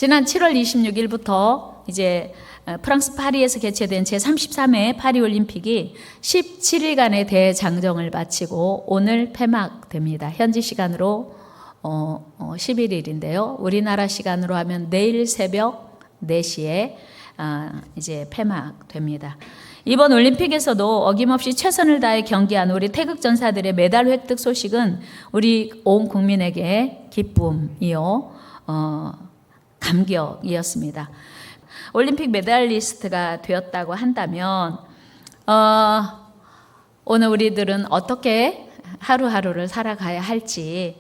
지난 7월 26일부터 이제 프랑스 파리에서 개최된 제33회 파리올림픽이 17일간의 대장정을 마치고 오늘 폐막됩니다. 현지 시간으로 11일인데요. 우리나라 시간으로 하면 내일 새벽 4시에 이제 폐막됩니다. 이번 올림픽에서도 어김없이 최선을 다해 경기한 우리 태극전사들의 메달 획득 소식은 우리 온 국민에게 기쁨이요 감격이었습니다. 올림픽 메달리스트가 되었다고 한다면 오늘 우리들은 어떻게 하루하루를 살아가야 할지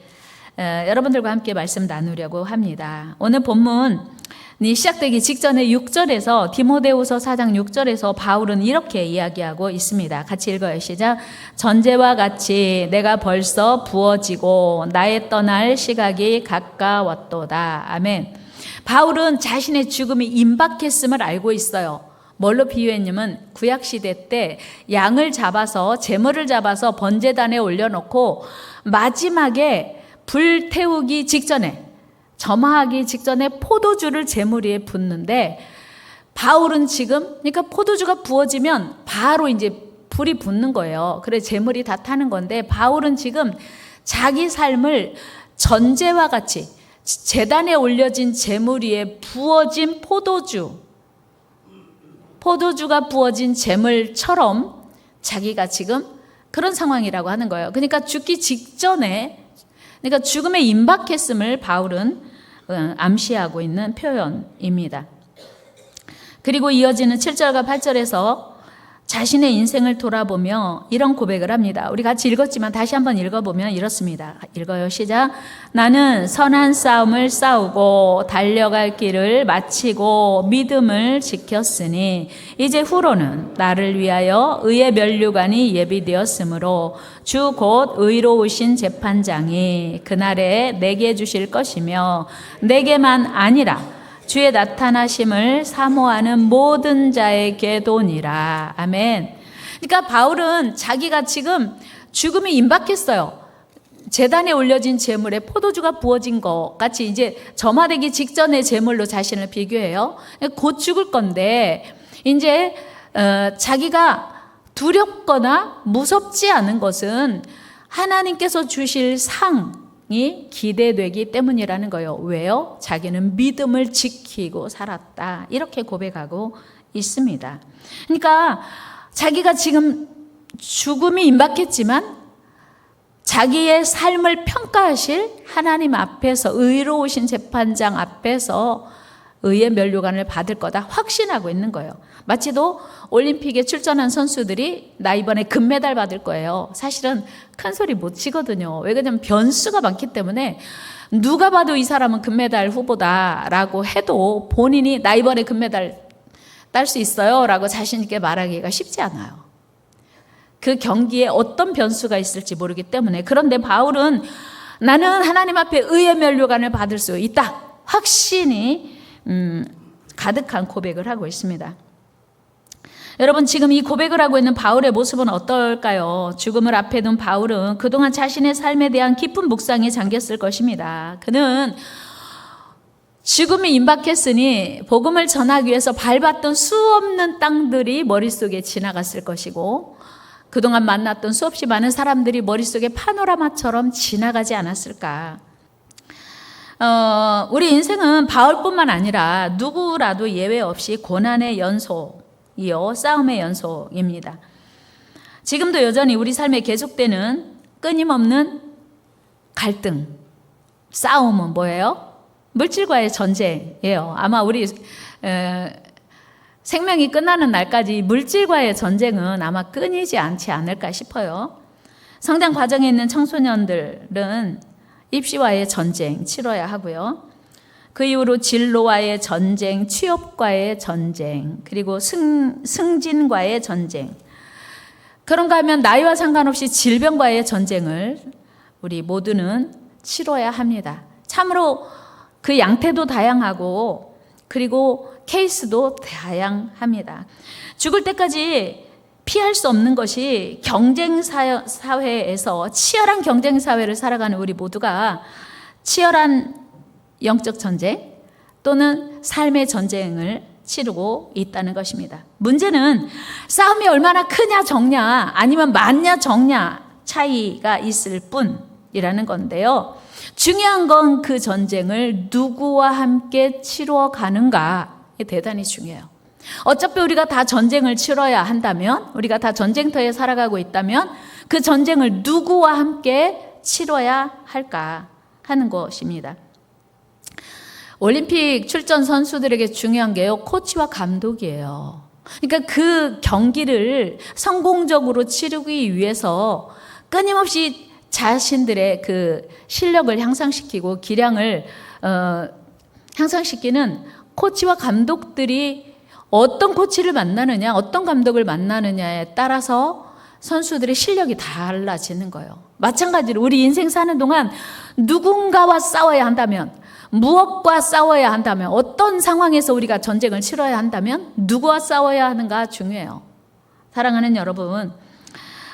여러분들과 함께 말씀 나누려고 합니다. 오늘 본문이 시작되기 직전에 6절에서 디모데후서 4장 6절에서 바울은 이렇게 이야기하고 있습니다. 같이 읽어요. 시작. 전제와 같이 내가 벌써 부어지고 나의 떠날 시각이 가까웠도다. 아멘. 바울은 자신의 죽음이 임박했음을 알고 있어요. 뭘로 비유했냐면 구약시대 때 양을 잡아서 제물을 잡아서 번제단에 올려놓고 마지막에 불 태우기 직전에 점화하기 직전에 포도주를 제물 위에 붓는데 바울은 지금 그러니까 포도주가 부어지면 바로 이제 불이 붙는 거예요. 그래 제물이 다 타는 건데 바울은 지금 자기 삶을 전제와 같이 제단에 올려진 제물 위에 부어진 포도주가 부어진 제물처럼 자기가 지금 그런 상황이라고 하는 거예요. 그러니까 죽기 직전에 그러니까 죽음에 임박했음을 바울은 암시하고 있는 표현입니다. 그리고 이어지는 7절과 8절에서 자신의 인생을 돌아보며 이런 고백을 합니다. 우리 같이 읽었지만 다시 한번 읽어보면 이렇습니다. 읽어요. 시작. 나는 선한 싸움을 싸우고 달려갈 길을 마치고 믿음을 지켰으니 이제 후로는 나를 위하여 의의 면류관이 예비되었으므로 주 곧 의로우신 재판장이 그날에 내게 주실 것이며 내게만 아니라 주의 나타나심을 사모하는 모든 자에게도니라. 아멘. 그러니까 바울은 자기가 지금 죽음이 임박했어요. 제단에 올려진 제물에 포도주가 부어진 것 같이 이제 점화되기 직전의 제물로 자신을 비교해요. 곧 죽을 건데 이제 자기가 두렵거나 무섭지 않은 것은 하나님께서 주실 상이 기대되기 때문이라는 거예요. 왜요? 자기는 믿음을 지키고 살았다. 이렇게 고백하고 있습니다. 그러니까 자기가 지금 죽음이 임박했지만 자기의 삶을 평가하실 하나님 앞에서 의로우신 재판장 앞에서 의의 면류관을 받을 거다 확신하고 있는 거예요. 마치도 올림픽에 출전한 선수들이 나 이번에 금메달 받을 거예요. 사실은 큰 소리 못 치거든요. 왜 그러냐면 변수가 많기 때문에 누가 봐도 이 사람은 금메달 후보다라고 해도 본인이 나 이번에 금메달 딸 수 있어요 라고 자신 있게 말하기가 쉽지 않아요. 그 경기에 어떤 변수가 있을지 모르기 때문에. 그런데 바울은 나는 하나님 앞에 의의 면류관을 받을 수 있다. 확신이 가득한 고백을 하고 있습니다. 여러분 지금 이 고백을 하고 있는 바울의 모습은 어떨까요? 죽음을 앞에 둔 바울은 그동안 자신의 삶에 대한 깊은 묵상에 잠겼을 것입니다. 그는 죽음이 임박했으니 복음을 전하기 위해서 밟았던 수없는 땅들이 머릿속에 지나갔을 것이고 그동안 만났던 수없이 많은 사람들이 머릿속에 파노라마처럼 지나가지 않았을까. 우리 인생은 바울뿐만 아니라 누구라도 예외 없이 고난의 연속이요 싸움의 연속입니다. 지금도 여전히 우리 삶에 계속되는 끊임없는 갈등, 싸움은 뭐예요? 물질과의 전쟁이에요. 아마 우리 생명이 끝나는 날까지 물질과의 전쟁은 아마 끊이지 않지 않을까 싶어요. 성장 과정에 있는 청소년들은 입시와의 전쟁 치러야 하고요. 그 이후로 진로와의 전쟁, 취업과의 전쟁, 그리고 승진과의 전쟁. 그런가 하면 나이와 상관없이 질병과의 전쟁을 우리 모두는 치러야 합니다. 참으로 그 양태도 다양하고 그리고 케이스도 다양합니다. 죽을 때까지 피할 수 없는 것이 경쟁사회에서 치열한 경쟁사회를 살아가는 우리 모두가 치열한 영적 전쟁, 또는 삶의 전쟁을 치르고 있다는 것입니다. 문제는 싸움이 얼마나 크냐 적냐 아니면 많냐 적냐 차이가 있을 뿐이라는 건데요. 중요한 건 그 전쟁을 누구와 함께 치러 가는가 대단히 중요해요. 어차피 우리가 다 전쟁을 치러야 한다면, 우리가 다 전쟁터에 살아가고 있다면 그 전쟁을 누구와 함께 치러야 할까 하는 것입니다. 올림픽 출전 선수들에게 중요한 게요, 코치와 감독이에요. 그러니까 그 경기를 성공적으로 치르기 위해서 끊임없이 자신들의 그 실력을 향상시키고 기량을 향상시키는 코치와 감독들이 어떤 코치를 만나느냐, 어떤 감독을 만나느냐에 따라서 선수들의 실력이 달라지는 거예요. 마찬가지로 우리 인생 사는 동안 누군가와 싸워야 한다면, 무엇과 싸워야 한다면, 어떤 상황에서 우리가 전쟁을 치러야 한다면 누구와 싸워야 하는가 중요해요. 사랑하는 여러분,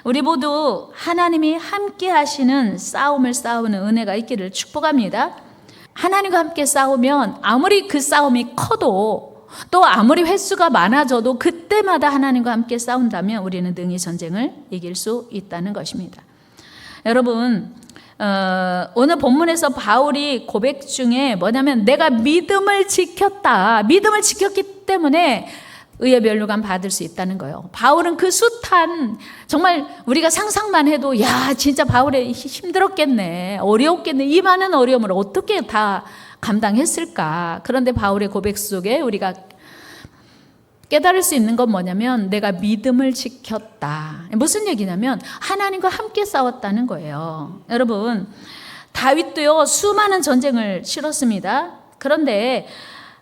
우리 모두 하나님이 함께 하시는 싸움을 싸우는 은혜가 있기를 축복합니다. 하나님과 함께 싸우면 아무리 그 싸움이 커도 또 아무리 횟수가 많아져도 그때마다 하나님과 함께 싸운다면 우리는 능히 전쟁을 이길 수 있다는 것입니다. 여러분, 오늘 본문에서 바울이 고백 중에 뭐냐면 내가 믿음을 지켰다. 믿음을 지켰기 때문에 의의 면류관 받을 수 있다는 거예요. 바울은 그 숱한, 정말 우리가 상상만 해도 야 진짜 바울이 힘들었겠네, 어려웠겠네, 이 많은 어려움을 어떻게 다 감당했을까. 그런데 바울의 고백 속에 우리가 깨달을 수 있는 건 뭐냐면 내가 믿음을 지켰다. 무슨 얘기냐면 하나님과 함께 싸웠다는 거예요. 여러분, 다윗도요 수많은 전쟁을 치렀습니다. 그런데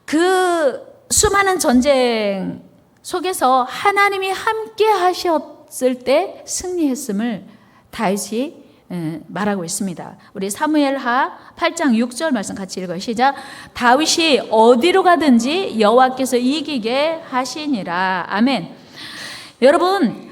그 수많은 전쟁 속에서 하나님이 함께 하셨을 때 승리했음을 다윗이 말하고 있습니다. 우리 사무엘하 8장 6절 말씀 같이 읽어요. 시작. 다윗이 어디로 가든지 여호와께서 이기게 하시니라. 아멘. 여러분,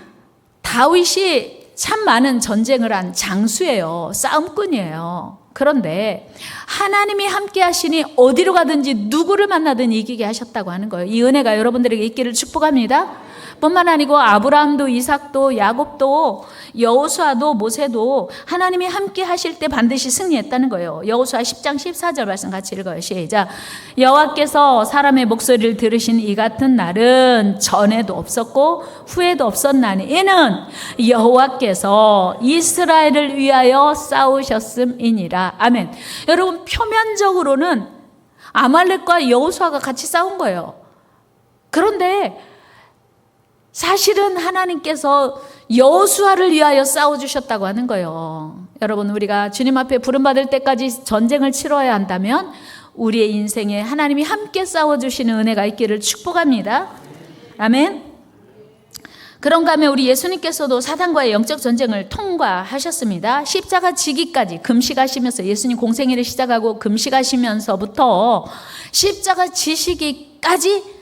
다윗이 참 많은 전쟁을 한 장수예요. 싸움꾼이에요. 그런데 하나님이 함께 하시니 어디로 가든지 누구를 만나든 이기게 하셨다고 하는 거예요. 이 은혜가 여러분들에게 있기를 축복합니다. 뿐만 아니고 아브라함도, 이삭도, 야곱도, 여호수아도, 모세도 하나님이 함께 하실 때 반드시 승리했다는 거예요. 여호수아 10장 14절 말씀 같이 읽어요. 시작. 여호와께서 사람의 목소리를 들으신 이 같은 날은 전에도 없었고 후에도 없었나니 이는 여호와께서 이스라엘을 위하여 싸우셨음이니라. 아멘. 여러분, 표면적으로는 아말렉과 여호수아가 같이 싸운 거예요. 그런데 사실은 하나님께서 여호수아를 위하여 싸워주셨다고 하는 거예요. 여러분, 우리가 주님 앞에 부름받을 때까지 전쟁을 치러야 한다면 우리의 인생에 하나님이 함께 싸워주시는 은혜가 있기를 축복합니다. 아멘. 그런가 하면 우리 예수님께서도 사단과의 영적 전쟁을 통과하셨습니다. 십자가 지기까지 금식하시면서, 예수님 공생애를 시작하고 금식하시면서부터 십자가 지시기까지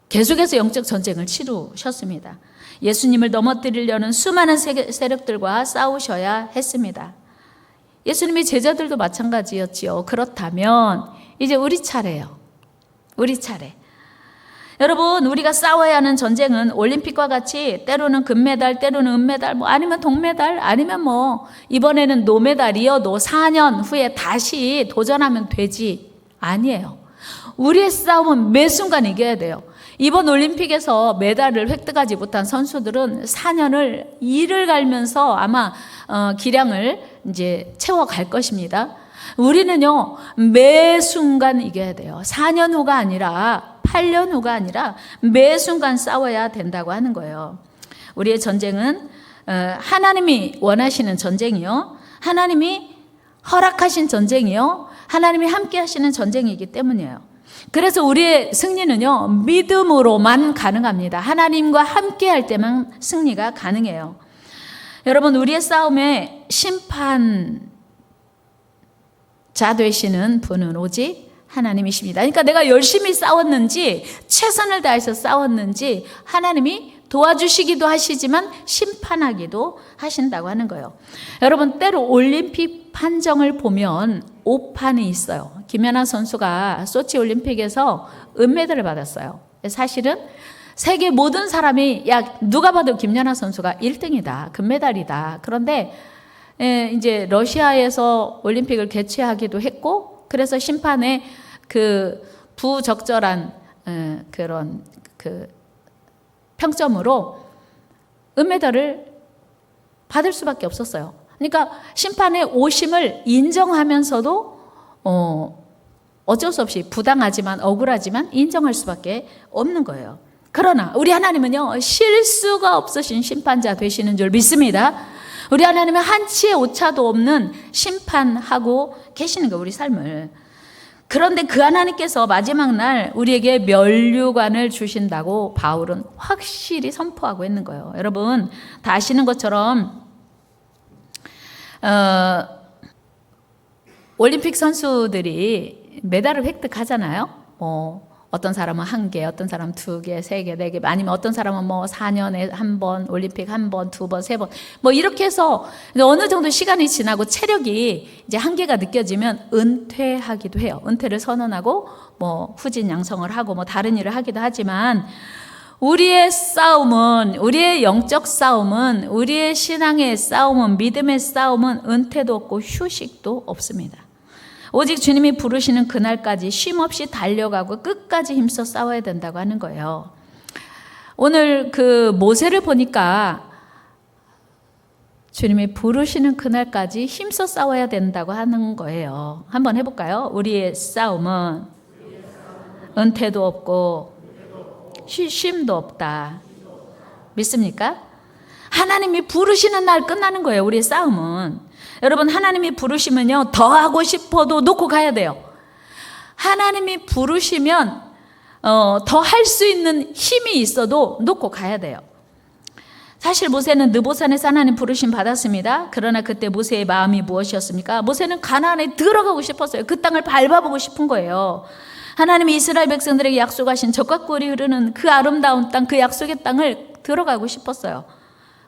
계속해서 영적 전쟁을 치르셨습니다. 예수님을 넘어뜨리려는 수많은 세력들과 싸우셔야 했습니다. 예수님의 제자들도 마찬가지였지요. 그렇다면 이제 우리 차례예요. 우리 차례. 여러분, 우리가 싸워야 하는 전쟁은 올림픽과 같이 때로는 금메달, 때로는 은메달, 아니면 동메달, 아니면 이번에는 노메달이어도 4년 후에 다시 도전하면 되지. 아니에요. 우리의 싸움은 매 순간 이겨야 돼요. 이번 올림픽에서 메달을 획득하지 못한 선수들은 4년을 이를 갈면서 아마 기량을 이제 채워갈 것입니다. 우리는요, 매 순간 이겨야 돼요. 4년 후가 아니라 8년 후가 아니라 매 순간 싸워야 된다고 하는 거예요. 우리의 전쟁은 하나님이 원하시는 전쟁이요, 하나님이 허락하신 전쟁이요, 하나님이 함께 하시는 전쟁이기 때문이에요. 그래서 우리의 승리는요, 믿음으로만 가능합니다. 하나님과 함께 할 때만 승리가 가능해요. 여러분, 우리의 싸움에 심판자 되시는 분은 오직 하나님이십니다. 그러니까 내가 열심히 싸웠는지, 최선을 다해서 싸웠는지 하나님이 도와주시기도 하시지만 심판하기도 하신다고 하는 거예요. 여러분, 때로 올림픽 판정을 보면 오판이 있어요. 김연아 선수가 소치 올림픽에서 은메달을 받았어요. 사실은 세계 모든 사람이 야 누가 봐도 김연아 선수가 1등이다. 금메달이다. 그런데 이제 러시아에서 올림픽을 개최하기도 했고 그래서 심판의 그 부적절한 그런 그 평점으로 은메달을 받을 수밖에 없었어요. 그러니까 심판의 오심을 인정하면서도 어쩔 수 없이 부당하지만 억울하지만 인정할 수밖에 없는 거예요. 그러나 우리 하나님은요 실수가 없으신 심판자 되시는 줄 믿습니다. 우리 하나님은 한치의 오차도 없는 심판하고 계시는 거예요, 우리 삶을. 그런데 그 하나님께서 마지막 날 우리에게 면류관을 주신다고 바울은 확실히 선포하고 있는 거예요. 여러분 다 아시는 것처럼 올림픽 선수들이 메달을 획득하잖아요. 어떤 사람은 1개, 어떤 사람은 2개, 3개, 4개, 아니면 어떤 사람은 4년에 1번, 올림픽 1번, 2번, 3번, 이렇게 해서 어느 정도 시간이 지나고 체력이 이제 한계가 느껴지면 은퇴하기도 해요. 은퇴를 선언하고 후진 양성을 하고 다른 일을 하기도 하지만 우리의 싸움은, 우리의 영적 싸움은, 우리의 신앙의 싸움은, 믿음의 싸움은 은퇴도 없고 휴식도 없습니다. 오직 주님이 부르시는 그날까지 쉼없이 달려가고 끝까지 힘써 싸워야 된다고 하는 거예요. 오늘 그 모세를 보니까 주님이 부르시는 그날까지 힘써 싸워야 된다고 하는 거예요. 한번 해볼까요? 우리의 싸움은 은퇴도 없고 쉼도 없다. 믿습니까? 하나님이 부르시는 날 끝나는 거예요. 우리의 싸움은. 여러분 하나님이 부르시면요 더 하고 싶어도 놓고 가야 돼요. 하나님이 부르시면 더 할 수 있는 힘이 있어도 놓고 가야 돼요. 사실 모세는 느보산에서 하나님 부르심 받았습니다. 그러나 그때 모세의 마음이 무엇이었습니까? 모세는 가나안에 들어가고 싶었어요. 그 땅을 밟아보고 싶은 거예요. 하나님이 이스라엘 백성들에게 약속하신 젖과 꿀이 흐르는 그 아름다운 땅, 그 약속의 땅을 들어가고 싶었어요.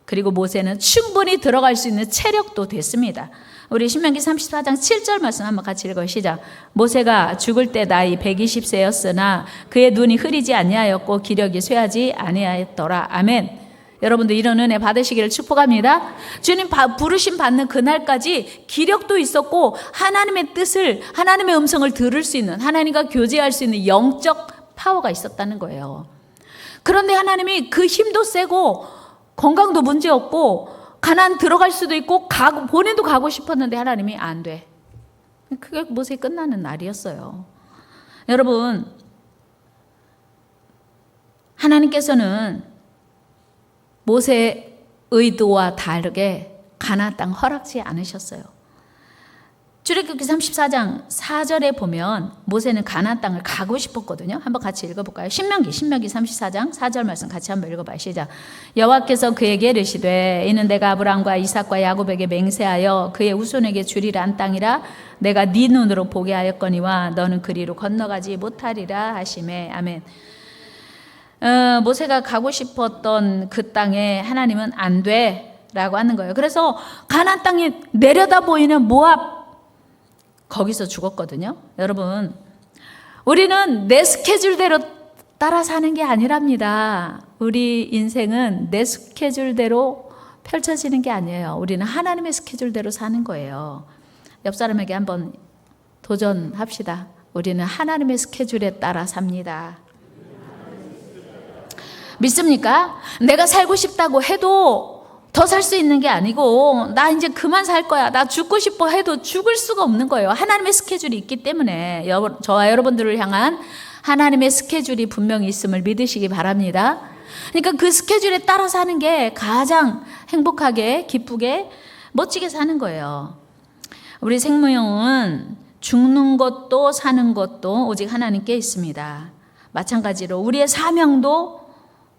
그리고 모세는 충분히 들어갈 수 있는 체력도 됐습니다. 우리 신명기 34장 7절 말씀 한번 같이 읽어요. 시작. 모세가 죽을 때 나이 120세였으나 그의 눈이 흐리지 아니하였고 기력이 쇠하지 아니하였더라. 아멘. 여러분들 이런 은혜 받으시기를 축복합니다. 주님 부르심 받는 그날까지 기력도 있었고 하나님의 뜻을, 하나님의 음성을 들을 수 있는, 하나님과 교제할 수 있는 영적 파워가 있었다는 거예요. 그런데 하나님이 그 힘도 세고 건강도 문제없고 가나안 들어갈 수도 있고 본인도 가고 싶었는데 하나님이 안 돼. 그게 모세 끝나는 날이었어요. 여러분 하나님께서는 모세의 의도와 다르게 가나안 땅 허락지 않으셨어요. 출애굽기 34장 4절에 보면 모세는 가나안 땅을 가고 싶었거든요. 한번 같이 읽어볼까요? 신명기 34장 4절 말씀 같이 한번 읽어봐요. 시작. 여호와께서 그에게 이르시되 이는 내가 아브라함과 이삭과 야곱에게 맹세하여 그의 후손에게 주리라 땅이라 내가 네 눈으로 보게 하였거니와 너는 그리로 건너가지 못하리라 하시매. 아멘. 모세가 가고 싶었던 그 땅에 하나님은 안 돼라고 하는 거예요. 그래서 가나안 땅이 내려다 보이는 모압 거기서 죽었거든요. 여러분 우리는 내 스케줄대로 따라 사는 게 아니랍니다. 우리 인생은 내 스케줄대로 펼쳐지는 게 아니에요. 우리는 하나님의 스케줄대로 사는 거예요. 옆 사람에게 한번 도전합시다. 우리는 하나님의 스케줄에 따라 삽니다. 믿습니까? 내가 살고 싶다고 해도 더 살 수 있는 게 아니고 나 이제 그만 살 거야, 나 죽고 싶어 해도 죽을 수가 없는 거예요. 하나님의 스케줄이 있기 때문에 저와 여러분들을 향한 하나님의 스케줄이 분명히 있음을 믿으시기 바랍니다. 그러니까 그 스케줄에 따라 사는 게 가장 행복하게 기쁘게 멋지게 사는 거예요. 우리 생명은 죽는 것도 사는 것도 오직 하나님께 있습니다. 마찬가지로 우리의 사명도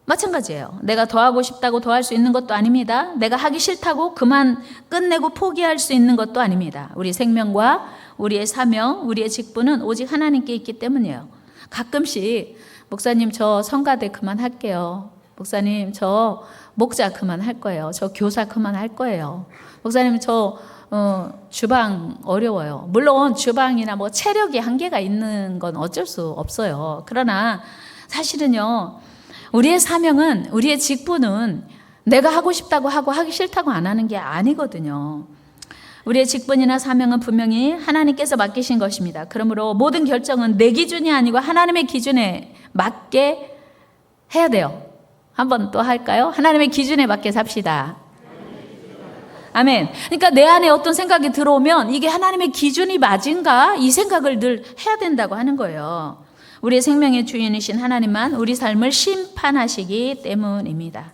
마찬가지예요. 내가 더 하고 싶다고 더 할 수 있는 것도 아닙니다. 내가 하기 싫다고 그만 끝내고 포기할 수 있는 것도 아닙니다. 우리 생명과 우리의 사명, 우리의 직분은 오직 하나님께 있기 때문이에요. 가끔씩 목사님 저 성가대 그만할게요. 목사님 저 목자 그만할 거예요. 저 교사 그만할 거예요. 목사님 저 주방 어려워요. 물론 주방이나 뭐 체력이 한계가 있는 건 어쩔 수 없어요. 그러나 사실은요, 우리의 사명은, 우리의 직분은 내가 하고 싶다고 하고 하기 싫다고 안 하는 게 아니거든요. 우리의 직분이나 사명은 분명히 하나님께서 맡기신 것입니다. 그러므로 모든 결정은 내 기준이 아니고 하나님의 기준에 맞게 해야 돼요. 한번 또 할까요? 하나님의 기준에 맞게 삽시다. 아멘. 그러니까 내 안에 어떤 생각이 들어오면 이게 하나님의 기준이 맞은가? 이 생각을 늘 해야 된다고 하는 거예요. 우리의 생명의 주인이신 하나님만 우리 삶을 심판하시기 때문입니다.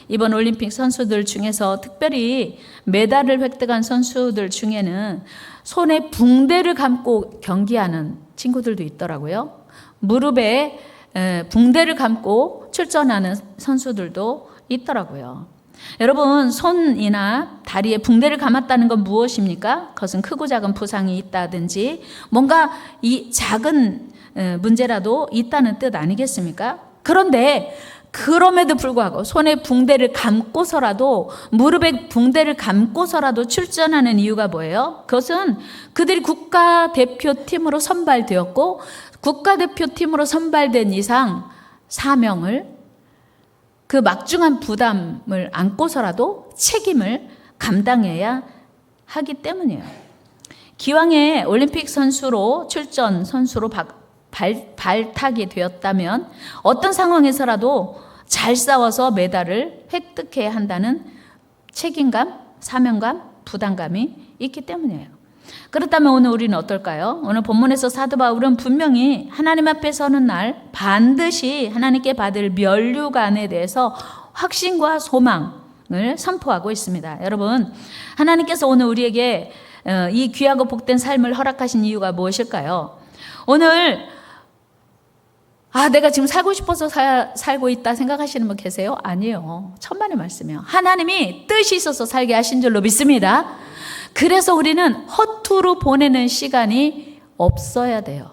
이번 올림픽 선수들 중에서 특별히 메달을 획득한 선수들 중에는 손에 붕대를 감고 경기하는 친구들도 있더라고요. 무릎에 붕대를 감고 출전하는 선수들도 있더라고요. 여러분, 손이나 다리에 붕대를 감았다는 건 무엇입니까? 그것은 크고 작은 부상이 있다든지 뭔가 이 작은 문제라도 있다는 뜻 아니겠습니까? 그런데 그럼에도 불구하고 손에 붕대를 감고서라도, 무릎에 붕대를 감고서라도 출전하는 이유가 뭐예요? 그것은 그들이 국가대표팀으로 선발되었고, 국가대표팀으로 선발된 이상 사명을, 그 막중한 부담을 안고서라도 책임을 감당해야 하기 때문이에요. 기왕에 올림픽 선수로, 출전 선수로 발탁이 되었다면 어떤 상황에서라도 잘 싸워서 메달을 획득해야 한다는 책임감, 사명감, 부담감이 있기 때문이에요. 그렇다면 오늘 우리는 어떨까요? 오늘 본문에서 사도 바울은 분명히 하나님 앞에 서는 날 반드시 하나님께 받을 면류관에 대해서 확신과 소망을 선포하고 있습니다. 여러분, 하나님께서 오늘 우리에게 이 귀하고 복된 삶을 허락하신 이유가 무엇일까요? 오늘 내가 지금 살고 싶어서 살고 있다 생각하시는 분 계세요? 아니에요. 천만의 말씀이에요. 하나님이 뜻이 있어서 살게 하신 줄로 믿습니다. 그래서 우리는 허투루 보내는 시간이 없어야 돼요.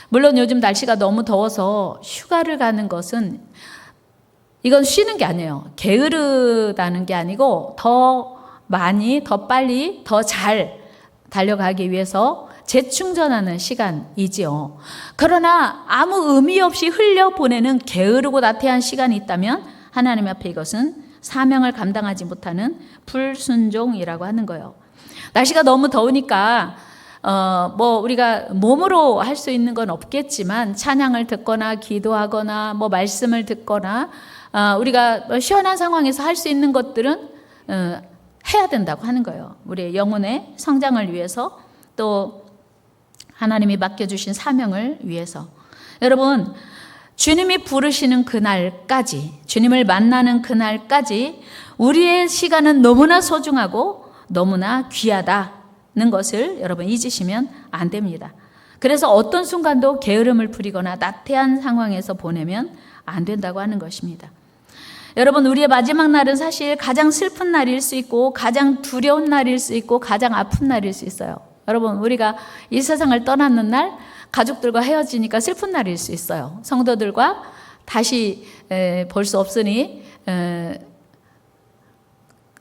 물론 요즘 날씨가 너무 더워서 휴가를 가는 것은, 이건 쉬는 게 아니에요. 게으르다는 게 아니고 더 많이, 더 빨리, 더 잘 달려가기 위해서 재충전하는 시간이지요. 그러나 아무 의미 없이 흘려보내는 게으르고 나태한 시간이 있다면 하나님 앞에 이것은 사명을 감당하지 못하는 불순종이라고 하는 거예요. 날씨가 너무 더우니까 우리가 몸으로 할 수 있는 건 없겠지만 찬양을 듣거나 기도하거나 말씀을 듣거나 우리가 시원한 상황에서 할 수 있는 것들은 해야 된다고 하는 거예요. 우리의 영혼의 성장을 위해서, 또 하나님이 맡겨주신 사명을 위해서. 여러분, 주님이 부르시는 그날까지, 주님을 만나는 그날까지 우리의 시간은 너무나 소중하고 너무나 귀하다는 것을 여러분 잊으시면 안 됩니다. 그래서 어떤 순간도 게으름을 부리거나 나태한 상황에서 보내면 안 된다고 하는 것입니다. 여러분, 우리의 마지막 날은 사실 가장 슬픈 날일 수 있고 가장 두려운 날일 수 있고 가장 아픈 날일 수 있어요. 여러분, 우리가 이 세상을 떠나는 날, 가족들과 헤어지니까 슬픈 날일 수 있어요. 성도들과 다시 볼 수 없으니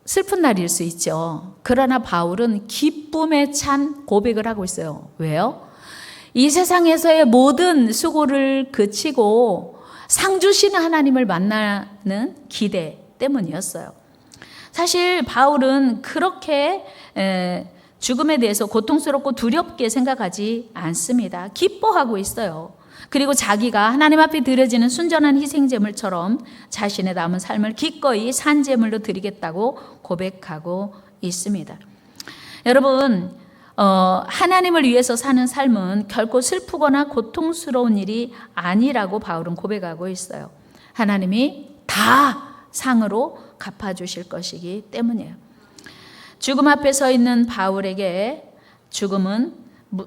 슬픈 날일 수 있죠. 그러나 바울은 기쁨에 찬 고백을 하고 있어요. 왜요? 이 세상에서의 모든 수고를 그치고 상 주시는 하나님을 만나는 기대 때문이었어요. 사실 바울은 그렇게 죽음에 대해서 고통스럽고 두렵게 생각하지 않습니다. 기뻐하고 있어요. 그리고 자기가 하나님 앞에 드려지는 순전한 희생제물처럼 자신의 남은 삶을 기꺼이 산제물로 드리겠다고 고백하고 있습니다. 여러분, 하나님을 위해서 사는 삶은 결코 슬프거나 고통스러운 일이 아니라고 바울은 고백하고 있어요. 하나님이 다 상으로 갚아주실 것이기 때문이에요. 죽음 앞에 서 있는 바울에게 죽음은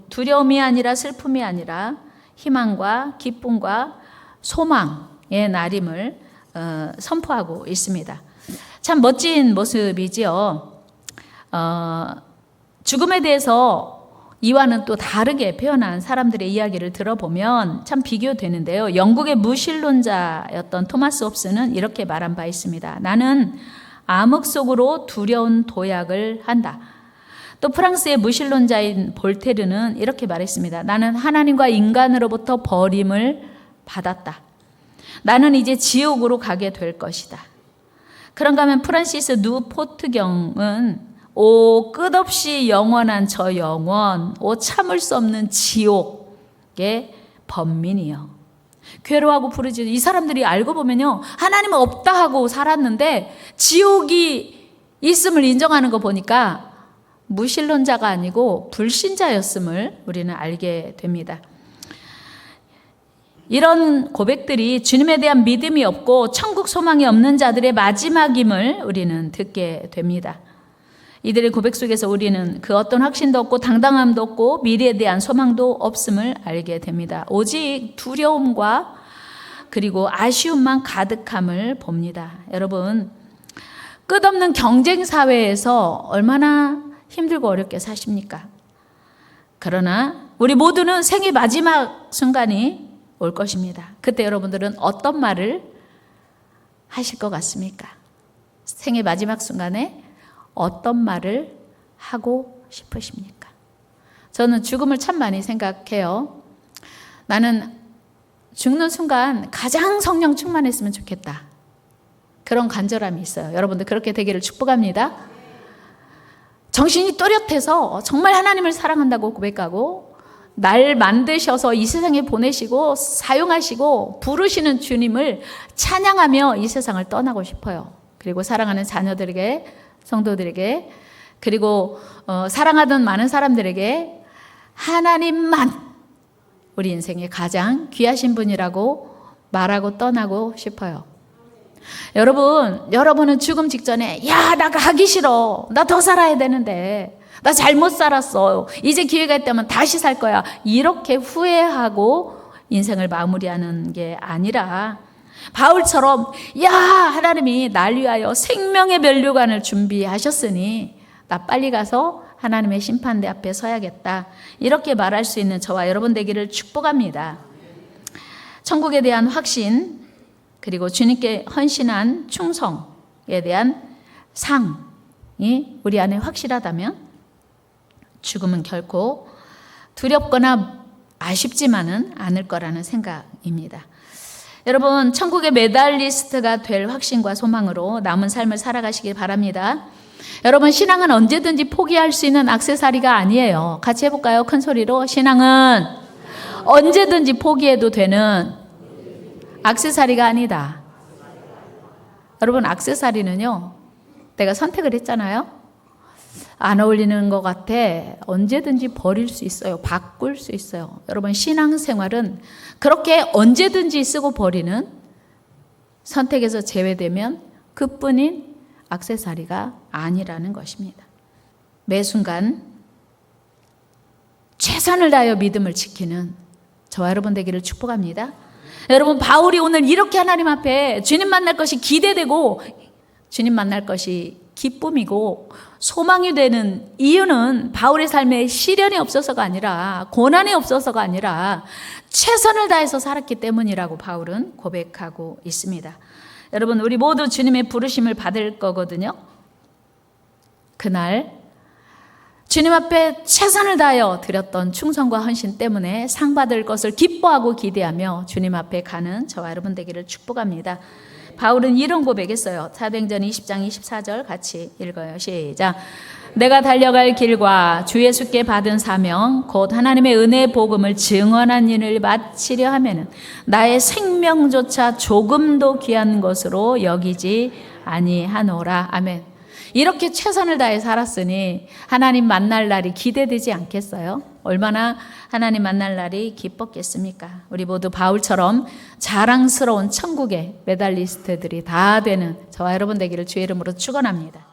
두려움이 아니라 슬픔이 아니라 희망과 기쁨과 소망의 날임을 선포하고 있습니다. 참 멋진 모습이지요. 죽음에 대해서 이와는 또 다르게 표현한 사람들의 이야기를 들어보면 참 비교되는데요. 영국의 무신론자였던 토마스 홉스는 이렇게 말한 바 있습니다. 나는 암흑 속으로 두려운 도약을 한다. 또 프랑스의 무신론자인 볼테르는 이렇게 말했습니다. 나는 하나님과 인간으로부터 버림을 받았다. 나는 이제 지옥으로 가게 될 것이다. 그런가 하면 프란시스 누포트경은 오 끝없이 영원한 저 영원, 오 참을 수 없는 지옥의 번민이요. 괴로워하고 부르짖는 이 사람들이 알고 보면요, 하나님은 없다 하고 살았는데 지옥이 있음을 인정하는 거 보니까 무신론자가 아니고 불신자였음을 우리는 알게 됩니다. 이런 고백들이 주님에 대한 믿음이 없고 천국 소망이 없는 자들의 마지막임을 우리는 듣게 됩니다. 이들의 고백 속에서 우리는 그 어떤 확신도 없고 당당함도 없고 미래에 대한 소망도 없음을 알게 됩니다. 오직 두려움과 그리고 아쉬움만 가득함을 봅니다. 여러분, 끝없는 경쟁 사회에서 얼마나 힘들고 어렵게 사십니까? 그러나 우리 모두는 생의 마지막 순간이 올 것입니다. 그때 여러분들은 어떤 말을 하실 것 같습니까? 생의 마지막 순간에 어떤 말을 하고 싶으십니까? 저는 죽음을 참 많이 생각해요. 나는 죽는 순간 가장 성령 충만했으면 좋겠다. 그런 간절함이 있어요. 여러분들 그렇게 되기를 축복합니다. 정신이 또렷해서 정말 하나님을 사랑한다고 고백하고 날 만드셔서 이 세상에 보내시고 사용하시고 부르시는 주님을 찬양하며 이 세상을 떠나고 싶어요. 그리고 사랑하는 자녀들에게, 성도들에게, 그리고 사랑하던 많은 사람들에게 하나님만 우리 인생의 가장 귀하신 분이라고 말하고 떠나고 싶어요. 여러분은 죽음 직전에 야, 나 가기 싫어. 나 더 살아야 되는데. 나 잘못 살았어. 이제 기회가 있다면 다시 살 거야. 이렇게 후회하고 인생을 마무리하는 게 아니라 바울처럼 야, 하나님이 날 위하여 생명의 면류관을 준비하셨으니 나 빨리 가서 하나님의 심판대 앞에 서야겠다. 이렇게 말할 수 있는 저와 여러분 되기를 축복합니다. 천국에 대한 확신, 그리고 주님께 헌신한 충성에 대한 상이 우리 안에 확실하다면 죽음은 결코 두렵거나 아쉽지만은 않을 거라는 생각입니다. 여러분, 천국의 메달리스트가 될 확신과 소망으로 남은 삶을 살아가시길 바랍니다. 여러분, 신앙은 언제든지 포기할 수 있는 액세서리가 아니에요. 같이 해볼까요? 큰 소리로. 신앙은 언제든지 포기해도 되는 액세서리가 아니다. 여러분, 액세서리는요, 내가 선택을 했잖아요. 안 어울리는 것 같아. 언제든지 버릴 수 있어요. 바꿀 수 있어요. 여러분, 신앙생활은 그렇게 언제든지 쓰고 버리는, 선택에서 제외되면 그뿐인 액세서리가 아니라는 것입니다. 매 순간 최선을 다하여 믿음을 지키는 저와 여러분 되기를 축복합니다. 여러분, 바울이 오늘 이렇게 하나님 앞에 주님 만날 것이 기대되고 주님 만날 것이 기쁨이고 소망이 되는 이유는 바울의 삶에 시련이 없어서가 아니라, 고난이 없어서가 아니라 최선을 다해서 살았기 때문이라고 바울은 고백하고 있습니다. 여러분, 우리 모두 주님의 부르심을 받을 거거든요. 그날 주님 앞에 최선을 다하여 드렸던 충성과 헌신 때문에 상 받을 것을 기뻐하고 기대하며 주님 앞에 가는 저와 여러분 되기를 축복합니다. 바울은 이런 고백했어요. 사도행전 20장 24절 같이 읽어요. 시작. 내가 달려갈 길과 주 예수께 받은 사명 곧 하나님의 은혜의 복음을 증언한 일을 마치려 하면은 나의 생명조차 조금도 귀한 것으로 여기지 아니하노라. 아멘. 이렇게 최선을 다해 살았으니 하나님 만날 날이 기대되지 않겠어요? 얼마나 하나님 만날 날이 기뻤겠습니까? 우리 모두 바울처럼 자랑스러운 천국의 메달리스트들이 다 되는 저와 여러분 되기를 주의 이름으로 축원합니다.